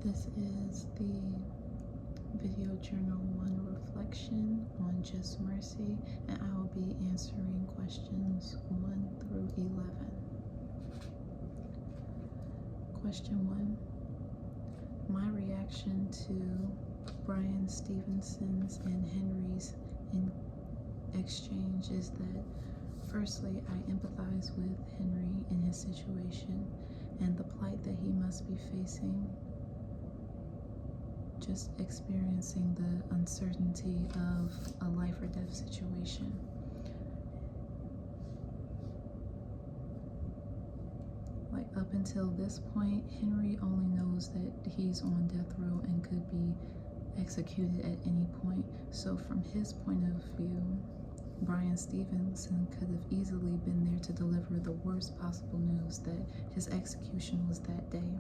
This is the video journal 1 reflection on Just Mercy, and I will be answering questions 1 through 11. Question 1. My reaction to Bryan Stevenson's and Henry's exchange is that, firstly, I empathize with Henry in his situation and the plight that he must be facing, just experiencing the uncertainty of a life or death situation. Like, up until this point, Henry only knows that he's on death row and could be executed at any point. So from his point of view, Bryan Stevenson could have easily been there to deliver the worst possible news that his execution was that day.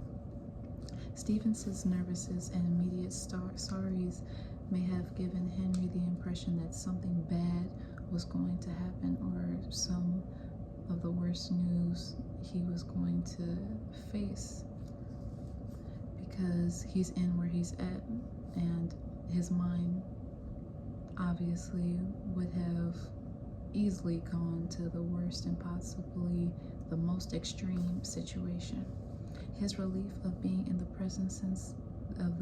Stevenson's nervousness and immediate sorries may have given Henry the impression that something bad was going to happen, or some of the worst news he was going to face, because he's in where he's at, and his mind obviously would have easily gone to the worst and possibly the most extreme situation. His relief of being in the presence of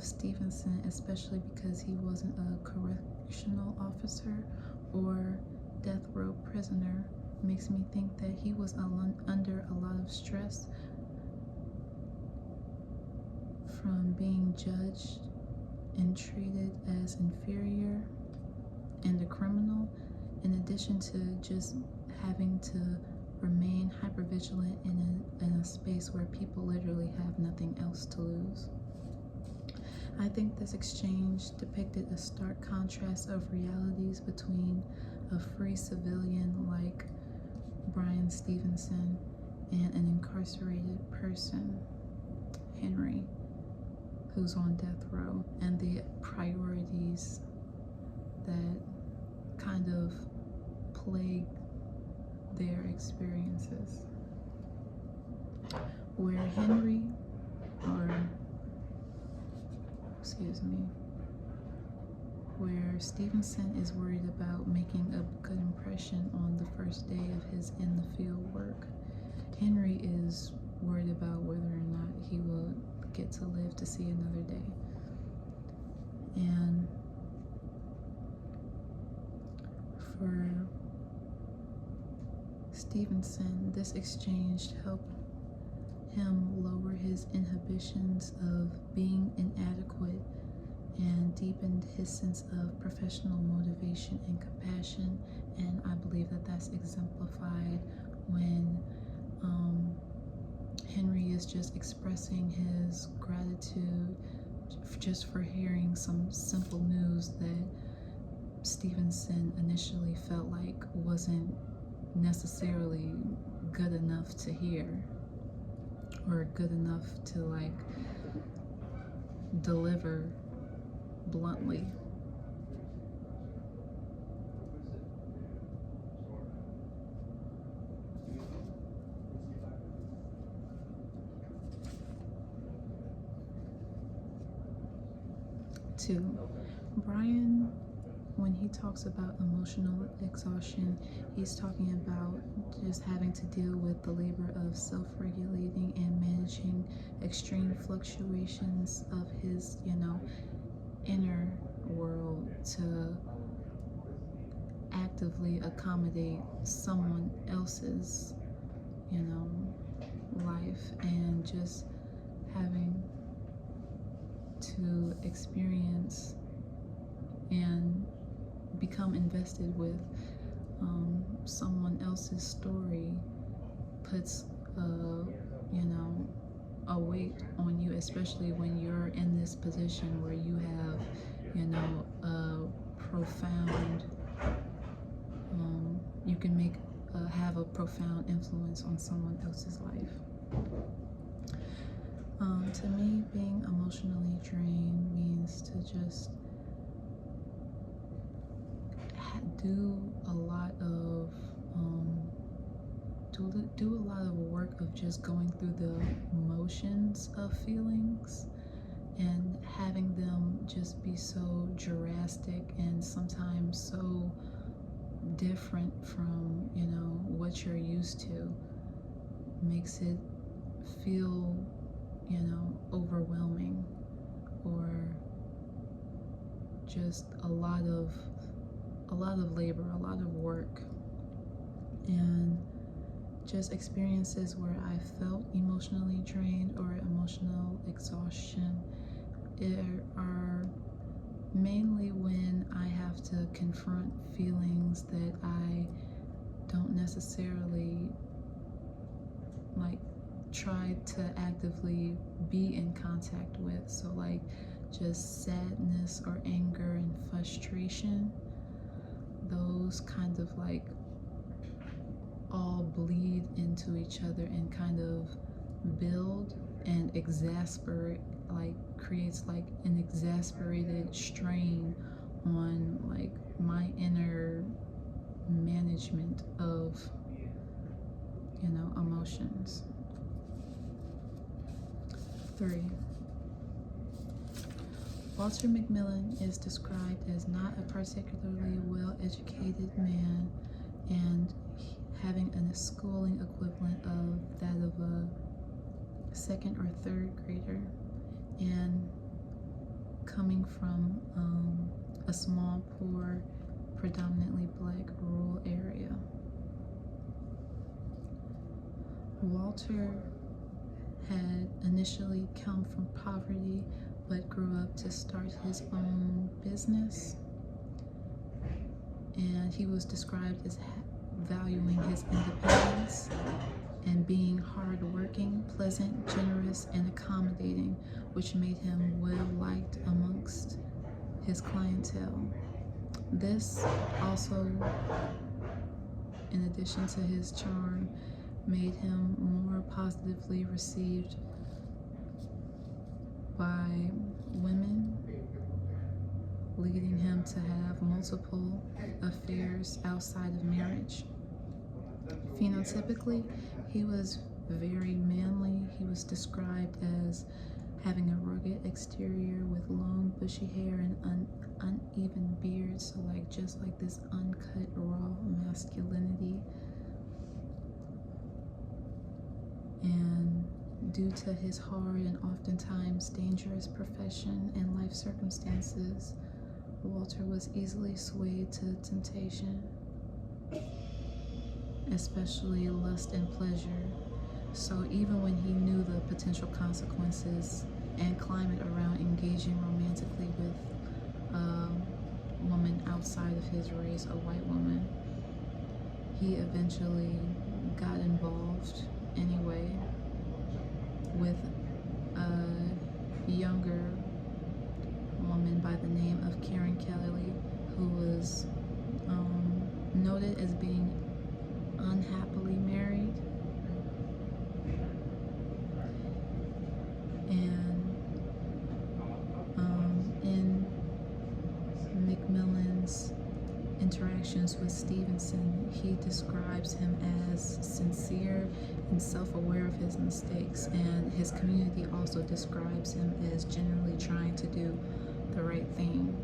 Stevenson, especially because he wasn't a correctional officer or death row prisoner, makes me think that he was under a lot of stress from being judged and treated as inferior and a criminal, in addition to just having to remain hypervigilant in a space where people literally have nothing else to lose. I think this exchange depicted a stark contrast of realities between a free civilian like Bryan Stevenson and an incarcerated person, Henry, who's on death row, and the priorities that kind of plague their experiences. Where Stevenson is worried about making a good impression on the first day of his in the field work, Henry is worried about whether or not he will get to live to see another day. And for Stevenson, this exchange helped him lower his inhibitions of being inadequate and deepened his sense of professional motivation and compassion. And I believe that that's exemplified when Henry is just expressing his gratitude just for hearing some simple news that Stevenson initially felt like wasn't necessarily good enough to hear, or good enough to like deliver bluntly. Two, Bryan, when he talks about emotional exhaustion, he's talking about just having to deal with the labor of self-regulating and managing extreme fluctuations of his, inner world to actively accommodate someone else's, life, and just having to experience and become invested with someone else's story puts a weight on you, especially when you're in this position where you have a profound you can have a profound influence on someone else's life. To me, being emotionally drained means to just do a lot of do a lot of work of just going through the emotions of feelings and having them just be so drastic and sometimes so different from, what you're used to makes it feel, overwhelming, or just a lot of labor, a lot of work, and just experiences where I felt emotionally drained or emotional exhaustion are mainly when I have to confront feelings that I don't necessarily try to actively be in contact with. So just sadness or anger and frustration, those kind of all bleed into each other and kind of build and exasperate, creates an exasperated strain on my inner management of emotions. 3. Walter McMillan is described as not a particularly well-educated man and having a schooling equivalent of that of a second or third grader, and coming from a small, poor, predominantly black rural area. Walter had initially come from poverty but grew up to start his own business, and he was described as valuing his independence and being hardworking, pleasant, generous, and accommodating, which made him well liked amongst his clientele. This also, in addition to his charm, made him more positively received by women, leading him to have multiple affairs outside of marriage. Phenotypically, he was very manly. He was described as having a rugged exterior with long bushy hair and uneven beard, so just this uncut raw masculinity. And due to his hard and oftentimes dangerous profession and life circumstances, Walter was easily swayed to temptation, especially lust and pleasure. So even when he knew the potential consequences and climate around engaging romantically with a woman outside of his race, a white woman, he eventually got involved anyway with a younger woman by the name of Karen Kelly, who was noted as being unhappily married. And in McMillan's interactions with Stevenson, he describes him as sincere and self-aware of his mistakes, and his community also describes him as generally trying to do the right thing.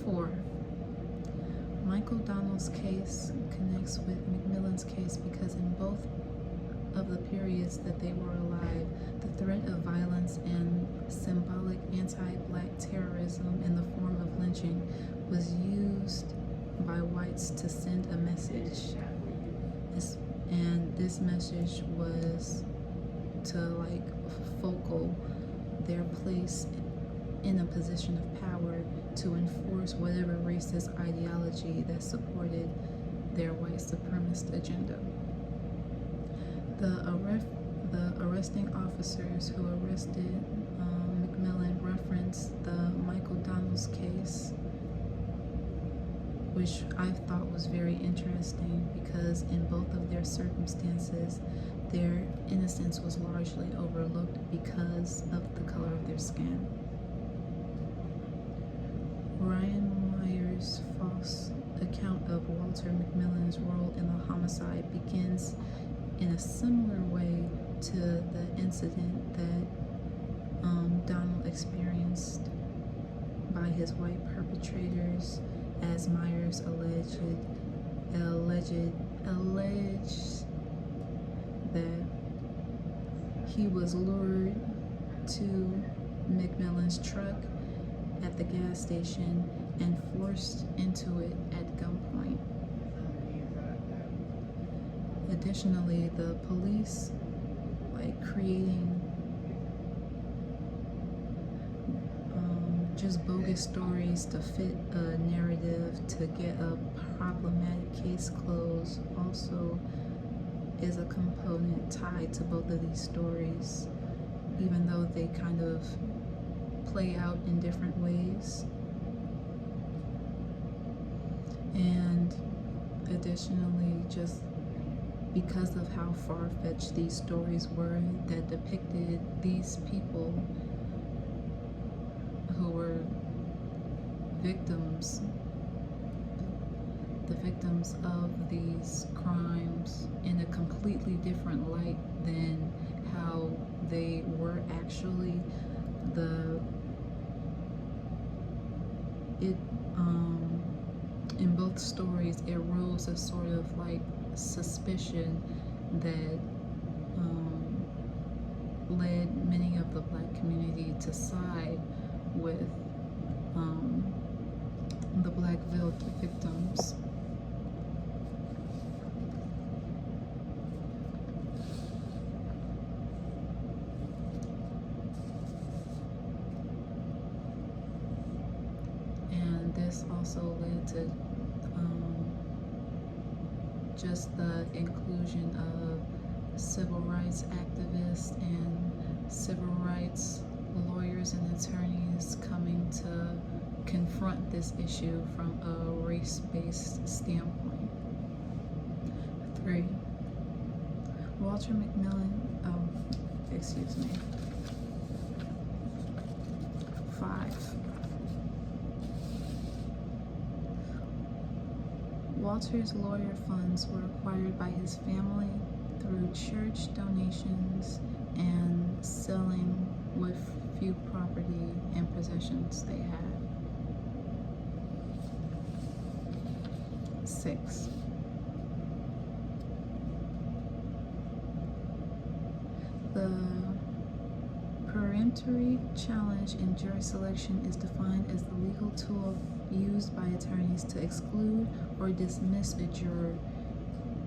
4. Michael Donnell's case connects with McMillan's case because in both of the periods that they were alive, the threat of violence and symbolic anti-black terrorism in the form of lynching was used by whites to send a message. And this message was to focal their place in a position of power to enforce whatever racist ideology that supported their white supremacist agenda. The arresting officers who arrested McMillan referenced the Michael Donnell's case, which I thought was very interesting because in both of their circumstances, their innocence was largely overlooked because of the color of their skin. Ryan Meyer's false account of Walter McMillan's role in the homicide begins in a similar way to the incident that Donald experienced by his white perpetrators, as Myers alleged that he was lured to McMillan's truck at the gas station and forced into it at gunpoint. Additionally, the police, creating just bogus stories to fit a narrative to get a problematic case closed, also is a component tied to both of these stories, even though they kind of play out in different ways. And additionally, just because of how far-fetched these stories were that depicted these people who were victims of these crimes in a completely different light than how they were actually. In both stories, it rose a sort of suspicion that led many of the Black community to side with the Black victims. And this also led to just the inclusion of civil rights activists and civil rights lawyers and attorneys coming to confront this issue from a race-based standpoint. 3. Walter McMillan, excuse me. 5. Walter's lawyer funds were acquired by his family through church donations and selling what few property and possessions they had. 6. The peremptory challenge in jury selection is defined as the legal tool used by attorneys to exclude or dismiss a juror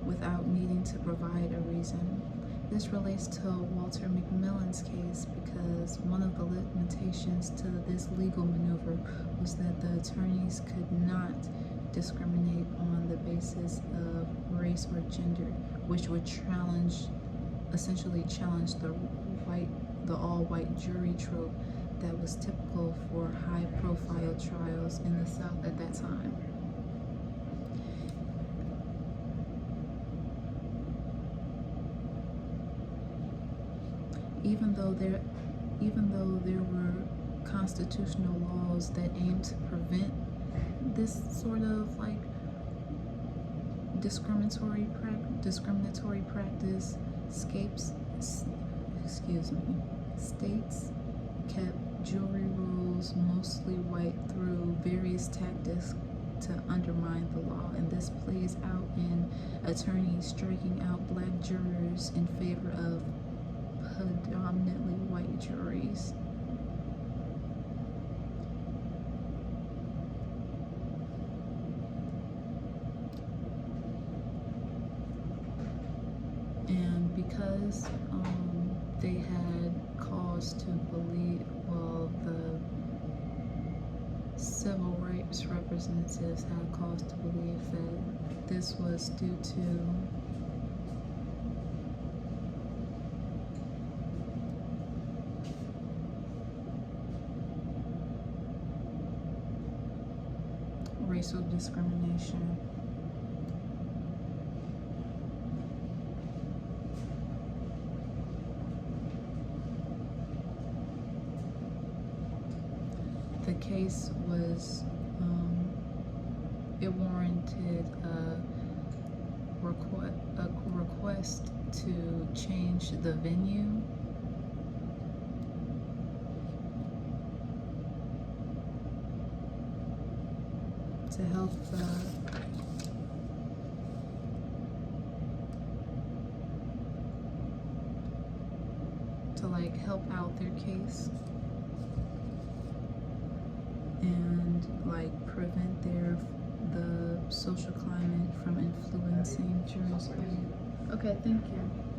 without needing to provide a reason. This relates to Walter McMillan's case because one of the limitations to this legal maneuver was that the attorneys could not discriminate on the basis of race or gender, which would essentially challenge the all-white jury trope that was typical for high-profile trials in the South at that time. Even though there were constitutional laws that aimed to prevent this sort of discriminatory practice, states kept jewelry rules mostly white through various tactics to undermine the law, and this plays out in attorneys striking out Black jurors in favor of predominantly white juries. And because they had cause to believe, the civil rights representatives had cause to believe that this was due to racial discrimination. The case was, it warranted a request to change the venue. To help to like help out their case and like prevent the social climate from influencing jury's verdict. Okay, thank you.